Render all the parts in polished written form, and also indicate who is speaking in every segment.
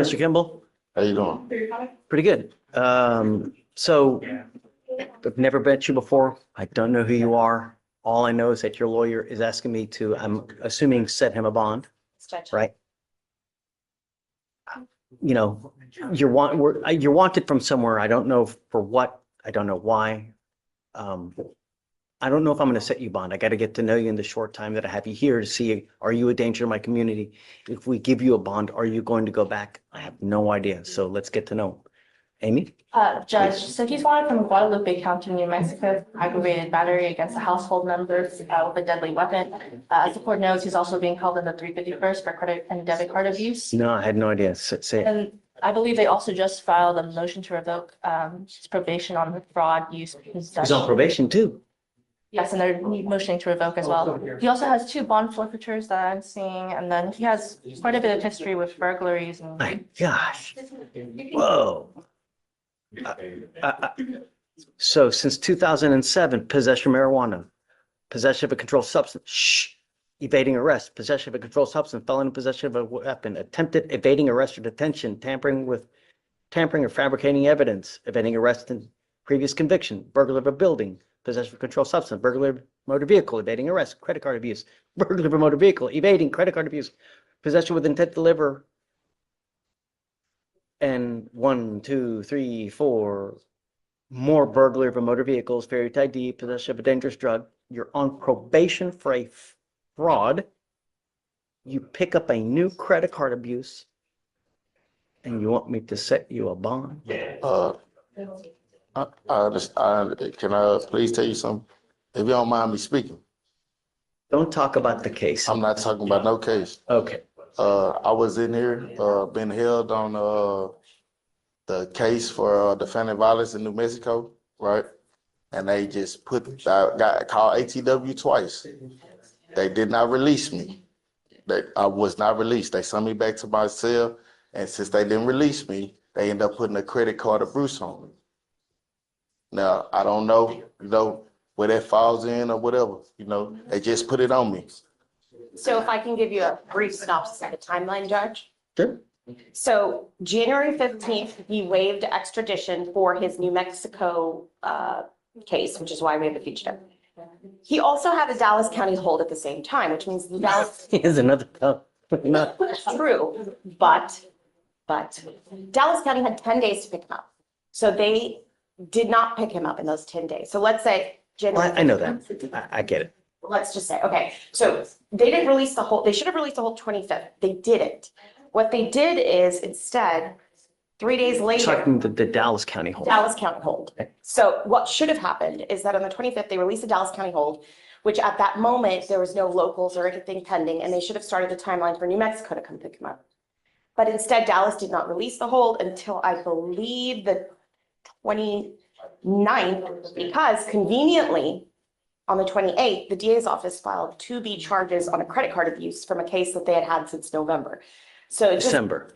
Speaker 1: Mr. Kimball?
Speaker 2: How you doing?
Speaker 1: Pretty good. So I've never met you before. I don't know who you are. All I know is that your lawyer is asking me to, I'm assuming, set him a bond, right? You know, you're wanted from somewhere. I don't know for what. I don't know why. I don't know if I'm going to set you bond. I got to get to know you in the short time that I have you here to see, are you a danger to my community? If we give you a bond, are you going to go back? I have no idea. So let's get to know him. Amy?
Speaker 3: Judge, so he's wanted from Guadalupe County, New Mexico, aggravated battery against a household member with a deadly weapon. As the court knows, he's also being held in the 351st for credit and debit card abuse.
Speaker 1: No, I had no idea. Say it.
Speaker 3: And I believe they also just filed a motion to revoke his probation on fraud use.
Speaker 1: He's on probation too.
Speaker 3: Yes, and they're motioning to revoke as well. He also has 2 bond forfeitures that I'm seeing, and then he has quite a bit of history with burglaries and.
Speaker 1: My gosh. Whoa. So since 2007, possession of marijuana, possession of a controlled substance, evading arrest, possession of a controlled substance, felon in possession of a weapon, attempted evading arrest or detention, tampering or fabricating evidence, evading arrest and previous conviction, burglary of a building, possession of a controlled substance, burglary of motor vehicle, evading arrest, credit card abuse, burglary of a motor vehicle, evading credit card abuse, possession with intent to deliver, and 1, 2, 3, 4 more burglary of a motor vehicles, failure to ID, possession of a dangerous drug. You're on probation for a fraud. You pick up a new credit card abuse, and you want me to set you a bond?
Speaker 2: Can I please tell you something? If you don't mind me speaking.
Speaker 1: Don't talk about the case.
Speaker 2: I'm not talking about no case.
Speaker 1: Okay.
Speaker 2: I was in here, been held on the case for defendant violence in New Mexico, right? And they just got called ATW twice. They did not release me. I was not released. They sent me back to my cell, and since they didn't release me, they ended up putting a credit card abuse on me. Now, I don't know, where that falls in or whatever, they just put it on me.
Speaker 4: So if I can give you a brief synopsis of the timeline, Judge.
Speaker 1: Sure.
Speaker 4: So January 15th, he waived extradition for his New Mexico case, which is why we have the fugitive. He also had a Dallas County hold at the same time, which means the Dallas.
Speaker 1: Here's another.
Speaker 4: True, but Dallas County had 10 days to pick him up. So they did not pick him up in those 10 days. So let's say January.
Speaker 1: I know that. I get it.
Speaker 4: Let's just say, okay, so they didn't release the whole, they should have released the whole 25th. They didn't. What they did is instead, 3 days later.
Speaker 1: Talking the Dallas County hold.
Speaker 4: Dallas County hold.
Speaker 1: Okay.
Speaker 4: So what should have happened is that on the 25th, they released the Dallas County hold, which at that moment, there was no locals or anything pending, and they should have started the timeline for New Mexico to come pick him up. But instead, Dallas did not release the hold until I believe the 29th, because conveniently, on the 28th, the DA's office filed 2B charges on a credit card abuse from a case that they had had since November. So
Speaker 1: December.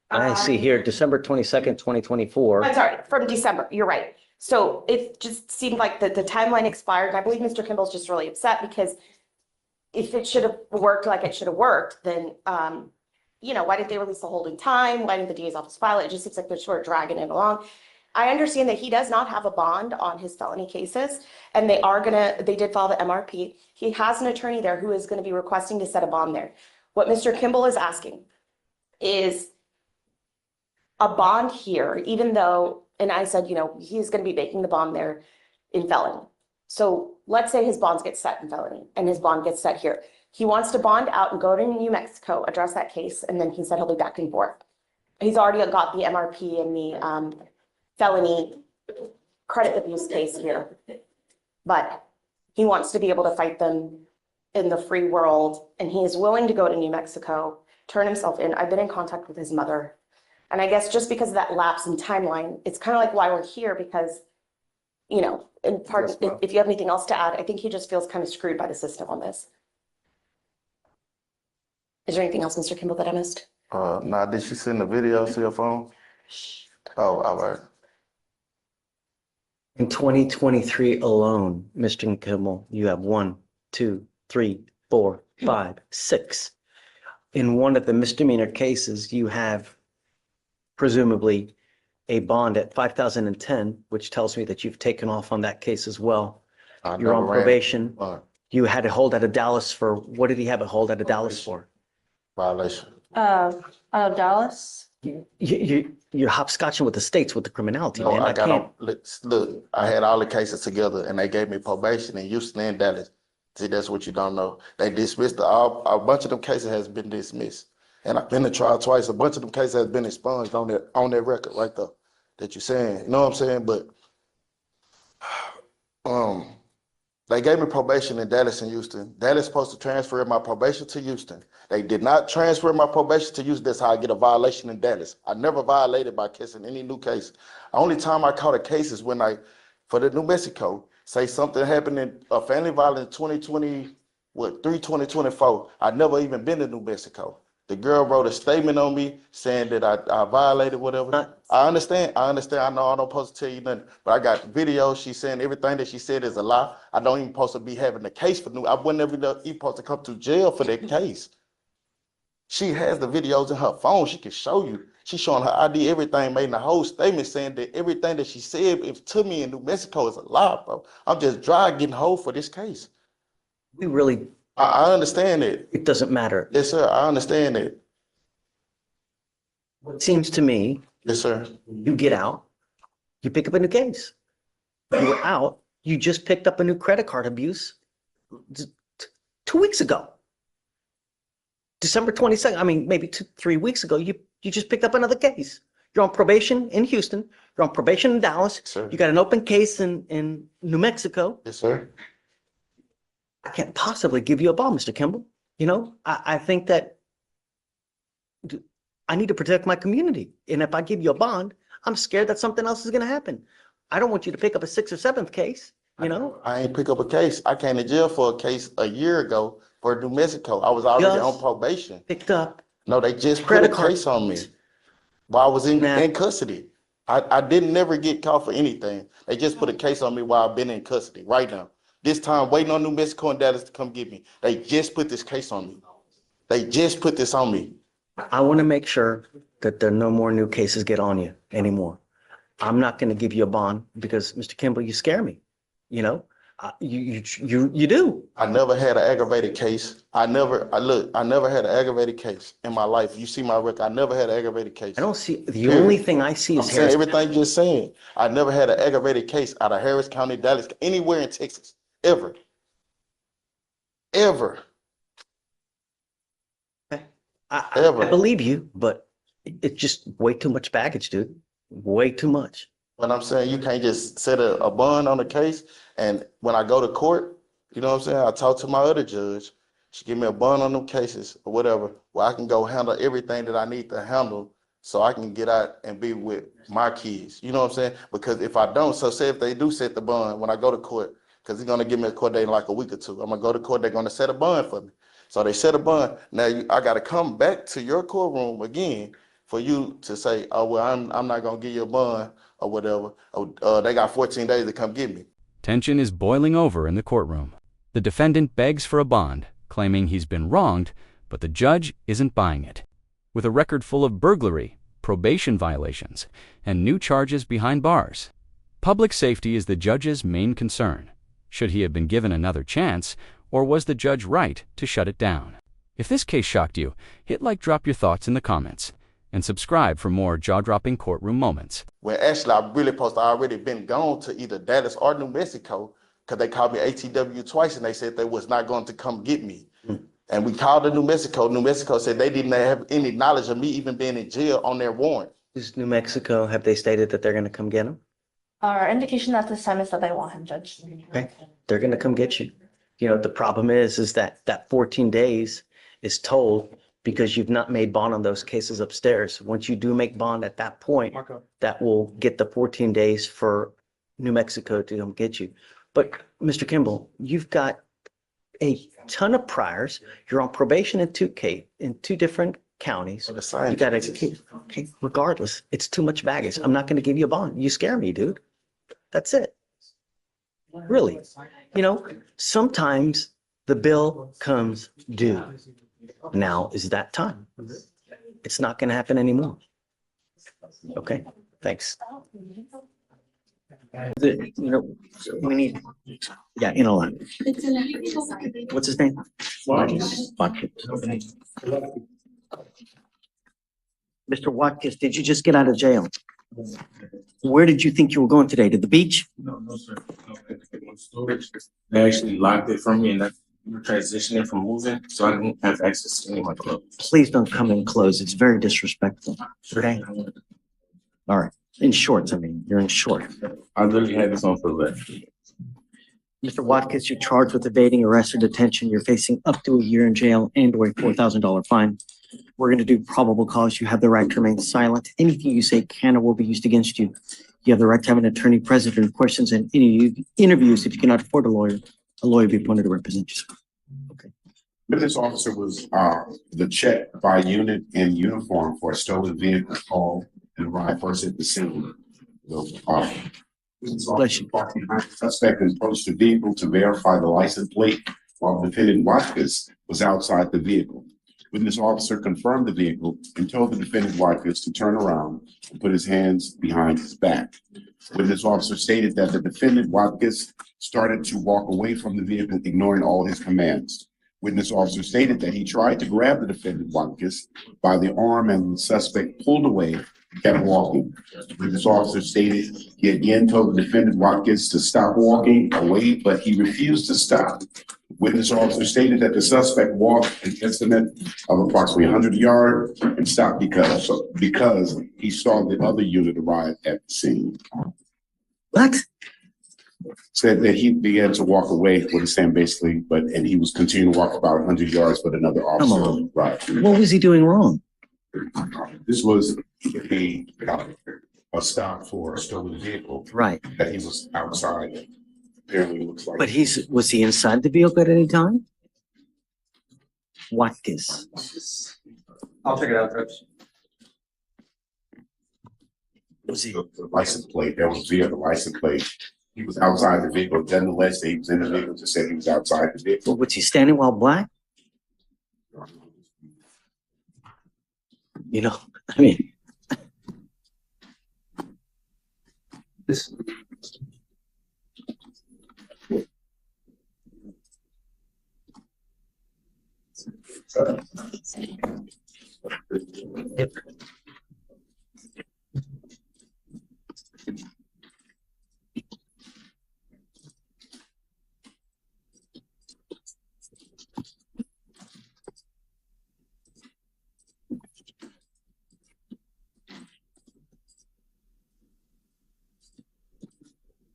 Speaker 1: I see here, December 22nd, 2024.
Speaker 4: I'm sorry, from December, you're right. So it just seemed like the timeline expired. And I believe Mr. Kimball's just really upset because if it should have worked like it should have worked, then, why didn't they release the hold in time? Why didn't the DA's office file it? It just seems like they're sort of dragging it along. I understand that he does not have a bond on his felony cases, and they did file the MRP. He has an attorney there who is going to be requesting to set a bond there. What Mr. Kimball is asking is a bond here, even though, and I said, he's going to be making the bond there in felony. So let's say his bonds get set in felony and his bond gets set here. He wants to bond out and go to New Mexico, address that case, and then he said he'll be back and forth. He's already got the MRP and the felony credit abuse case here, but he wants to be able to fight them in the free world, and he is willing to go to New Mexico, turn himself in. I've been in contact with his mother, and I guess just because of that lapse in timeline, it's kind of like why we're here, because, in part, if you have anything else to add, I think he just feels kind of screwed by the system on this. Is there anything else, Mr. Kimball, that I missed?
Speaker 2: Nah, did she send the video to your phone? Oh, all right.
Speaker 1: In 2023 alone, Mr. Kimball, you have 1, 2, 3, 4, 5, 6. In one of the misdemeanor cases, you have presumably a bond at 5,010, which tells me that you've taken off on that case as well.
Speaker 2: I
Speaker 1: You're on
Speaker 2: never ran
Speaker 1: probation.
Speaker 2: a
Speaker 1: You had a hold out of Dallas for, what did he have a hold out of Dallas for?
Speaker 2: violation.
Speaker 3: Out of Dallas.
Speaker 1: You're hopscotching with the states with the criminality,
Speaker 2: No,
Speaker 1: man.
Speaker 2: I got
Speaker 1: can't.
Speaker 2: on, look, I had all the cases together and they gave me probation in Houston and Dallas. See, that's what you don't know. They dismissed a bunch of them cases has been dismissed. And I've been to trial twice. A bunch of them cases has been expunged on that record right there that you're saying. You know what I'm saying? But they gave me probation in Dallas and Houston. Dallas supposed to transfer my probation to Houston. They did not transfer my probation to Houston. That's how I get a violation in Dallas. I never violated by kissing any new case. The only time I caught a case is when for the New Mexico, say something happened in a family violence 2024. I never even been to New Mexico. The girl wrote a statement on me saying that I violated whatever. I understand. I know I don't supposed to tell you nothing, but I got videos. She's saying everything that she said is a lie. I don't even supposed to be having the case for new. I wouldn't even supposed to come to jail for that case. She has the videos in her phone. She can show you. She's showing her ID, everything, made a whole statement saying that everything that she said to me in New Mexico is a lie, bro. I'm just dry getting hold for this case.
Speaker 1: We really,
Speaker 2: I understand it.
Speaker 1: it doesn't matter.
Speaker 2: Yes, sir. I understand it.
Speaker 1: It seems to me,
Speaker 2: Yes, sir.
Speaker 1: you get out, you pick up a new case. You were out, you just picked up a new credit card abuse 2 weeks ago. December 22nd, I mean, maybe 3 weeks ago, you just picked up another case. You're on probation in Houston. You're on probation in Dallas.
Speaker 2: Sir.
Speaker 1: You got an open case in New Mexico.
Speaker 2: Yes, sir.
Speaker 1: I can't possibly give you a bond, Mr. Kimball. You know, I think that I need to protect my community. And if I give you a bond, I'm scared that something else is going to happen. I don't want you to pick up a 6th or 7th case, you know?
Speaker 2: I ain't pick up a case. I came to jail for a case a year ago for New Mexico. I was already
Speaker 1: Just
Speaker 2: on probation.
Speaker 1: picked up.
Speaker 2: No, they just put
Speaker 1: Credit
Speaker 2: a
Speaker 1: card.
Speaker 2: case on me while I was in
Speaker 1: Nah.
Speaker 2: custody. I didn't never get caught for anything. They just put a case on me while I've been in custody right now. This time, waiting on New Mexico and Dallas to come get me. They just put this case on me. They just put this on me.
Speaker 1: I want to make sure that there are no more new cases get on you anymore. I'm not going to give you a bond because, Mr. Kimball, you scare me. You know, you do.
Speaker 2: I never had an aggravated case. I never had an aggravated case in my life. You see my record. I never had an aggravated case.
Speaker 1: I don't see, the only thing I see
Speaker 2: I'm
Speaker 1: is
Speaker 2: saying
Speaker 1: Harris.
Speaker 2: everything you're saying. I never had an aggravated case out of Harris County, Dallas, anywhere in Texas, ever. Ever.
Speaker 1: I believe you, but it's just way too much baggage, dude. Way too much.
Speaker 2: But I'm saying you can't just set a bond on the case. And when I go to court, you know what I'm saying? I talk to my other judge. She give me a bond on them cases or whatever, where I can go handle everything that I need to handle so I can get out and be with my kids. You know what I'm saying? Because if I don't, so say if they do set the bond when I go to court, because he's going to give me a court date in like a week or two. I'm going to go to court. They're going to set a bond for me. So they set a bond. Now I got to come back to your courtroom again for you to say, oh, well, I'm not going to give you a bond or whatever. They got 14 days to come get me.
Speaker 5: Tension is boiling over in the courtroom. The defendant begs for a bond, claiming he's been wronged, but the judge isn't buying it. With a record full of burglary, probation violations, and new charges behind bars, public safety is the judge's main concern. Should he have been given another chance, or was the judge right to shut it down? If this case shocked you, hit like, drop your thoughts in the comments, and subscribe for more jaw-dropping courtroom moments.
Speaker 2: When actually I really supposed to already been gone to either Dallas or New Mexico, because they called me ATW twice and they said they was not going to come get me. And we called to New Mexico. New Mexico said they didn't have any knowledge of me even being in jail on their warrant.
Speaker 1: Is New Mexico, have they stated that they're going to come get him?
Speaker 3: Our indication at this time is that they want him, Judge.
Speaker 1: Okay, they're going to come get you. You know, the problem is that 14 days is told because you've not made bond on those cases upstairs. Once you do make bond at that point, that will get the 14 days for New Mexico to come get you. But Mr. Kimball, you've got a ton of priors. You're on probation in two different counties.
Speaker 2: For the same
Speaker 1: You got
Speaker 2: cases.
Speaker 1: okay, regardless, it's too much baggage. I'm not going to give you a bond. You scare me, dude. That's it. Really. You know, sometimes the bill comes due. Now is that time. It's not going to happen anymore. Okay, thanks. We need, yeah, in a line. What's his name? Watkins. Mr. Watkins, did you just get out of jail? Where did you think you were going today? To the beach?
Speaker 6: No, sir. No, it was storage. They actually locked it from me and that we were transitioning from moving, so I didn't have access to any of my clothes.
Speaker 1: Please don't come in clothes. It's very disrespectful. Okay? All right. In shorts, I mean, you're in shorts.
Speaker 6: I literally had this on for left.
Speaker 1: Mr. Watkins, you're charged with evading arrest or detention. You're facing up to a year in jail and or a $4,000 fine. We're going to do probable cause. You have the right to remain silent. Anything you say can or will be used against you. You have the right to have an attorney present during questions and any interviews. If you cannot afford a lawyer will be appointed to represent you.
Speaker 7: But this officer was the check by unit in uniform for a stolen vehicle call and arrived first at the scene.
Speaker 1: Bless you.
Speaker 7: Suspect approached the vehicle to verify the license plate while defendant Watkins was outside the vehicle. Witness officer confirmed the vehicle and told the defendant Watkins to turn around and put his hands behind his back. Witness officer stated that the defendant Watkins started to walk away from the vehicle, ignoring all his commands. Witness officer stated that he tried to grab the defendant Watkins by the arm and the suspect pulled away and kept walking. Witness officer stated he again told the defendant Watkins to stop walking away, but he refused to stop. Witness officer stated that the suspect walked an estimate of approximately 100 yards and stopped because he saw the other unit arrive at the scene.
Speaker 1: What?
Speaker 7: Said that he began to walk away with his hand basically, and he was continuing to walk about 100 yards, but another
Speaker 1: Come
Speaker 7: officer
Speaker 1: on.
Speaker 7: arrived.
Speaker 1: What was he doing wrong?
Speaker 7: This was a stop for a stolen vehicle
Speaker 1: Right.
Speaker 7: that he was outside. Apparently, it looks like.
Speaker 1: But was he inside the vehicle at any time? Watkins.
Speaker 6: I'll check it out, Judge.
Speaker 1: Was he?
Speaker 7: The license plate, that was via the license plate. He was outside the vehicle. Doesn't allege that he was in the vehicle, just said he was outside the vehicle.
Speaker 1: Was he standing while black? You know, I mean. This.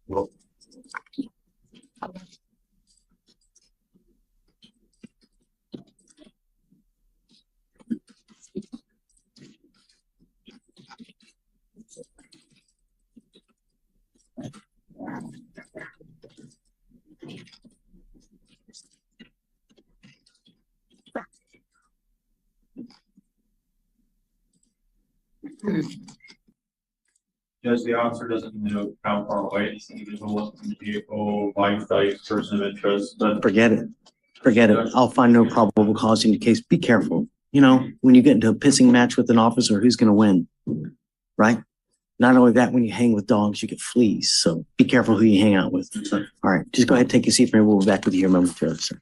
Speaker 7: Well,
Speaker 6: Judge, the officer doesn't know how far away this individual was from the vehicle, life, value, person of interest, but
Speaker 1: Forget it. Forget it. I'll find no probable cause in your case. Be careful. You know, when you get into a pissing match with an officer, who's going to win? Right? Not only that, when you hang with dogs, you get fleas. So be careful who you hang out with. All right. Just go ahead and take a seat for me. We'll be back with you here momentarily, sir.